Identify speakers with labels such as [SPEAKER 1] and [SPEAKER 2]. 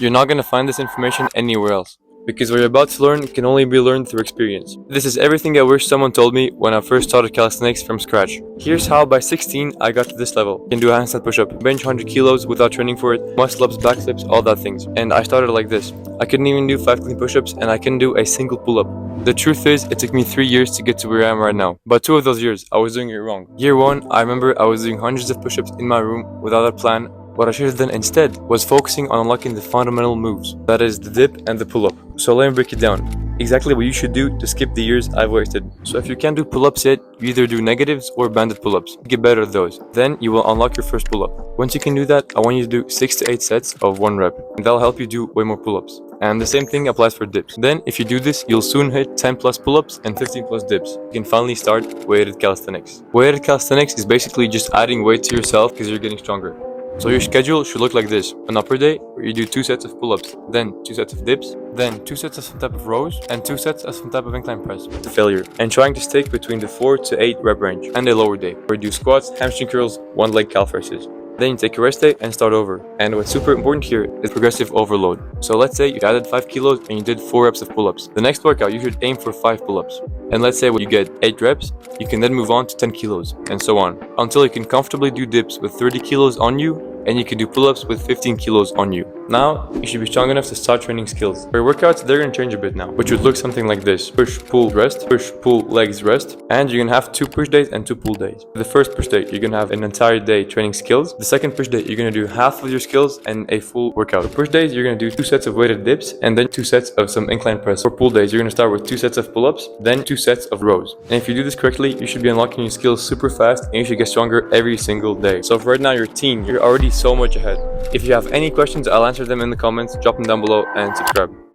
[SPEAKER 1] You're not going to find this information anywhere else, because what you're about to learn can only be learned through experience. This is everything I wish someone told me when I first started calisthenics from scratch. Here's how by 16 I got to this level. I can do a handstand push-up, bench 100 kilos without training for it, muscle-ups, back flips, all that things. And I started like this. I couldn't even do 5 clean push-ups, and I couldn't do a single pull-up. The truth is, it took me 3 years to get to where I am right now. But 2 of those years, I was doing it wrong. Year 1, I remember I was doing hundreds of push-ups in my room without a plan. What I should have done instead was focusing on unlocking the fundamental moves, that is the dip and the pull-up. So let me break it down. Exactly what you should do to skip the years I've wasted. So if you can't do pull-ups yet, you either do negatives or banded pull-ups. Get better at those. Then you will unlock your first pull-up. Once you can do that, I want you to do 6 to 8 sets of 1 rep. And that'll help you do way more pull-ups. And the same thing applies for dips. Then, if you do this, you'll soon hit 10 plus pull-ups and 15 plus dips. You can finally start weighted calisthenics. Weighted calisthenics is basically just adding weight to yourself because you're getting stronger. So your schedule should look like this. An upper day where you do 2 sets of pull-ups, then 2 sets of dips, then 2 sets of some type of rows, and 2 sets of some type of incline press to failure. And trying to stick between the 4 to 8 rep range. And a lower day where you do squats, hamstring curls, 1 leg calf raises. Then you take a rest day and start over. And what's super important here is progressive overload. So let's say you added 5 kilos and you did 4 reps of pull-ups. The next workout, you should aim for 5 pull-ups. And let's say when you get 8 reps, you can then move on to 10 kilos, and so on. Until you can comfortably do dips with 30 kilos on you, and you can do pull-ups with 15 kilos on you. Now, you should be strong enough to start training skills. For your workouts, they're gonna change a bit now, which would look something like this. Push, pull, rest, push, pull, legs, rest. And you're gonna have 2 push days and 2 pull days. The first push day, you're gonna have an entire day training skills. The second push day, you're gonna do half of your skills and a full workout. For push days, you're gonna do 2 sets of weighted dips and then 2 sets of some incline press. For pull days, you're gonna start with 2 sets of pull-ups, then 2 sets of rows. And if you do this correctly, you should be unlocking your skills super fast and you should get stronger every single day. So if right now you're a teen, you're already so much ahead. If you have any questions, I'll answer them in the comments, drop them down below, and subscribe.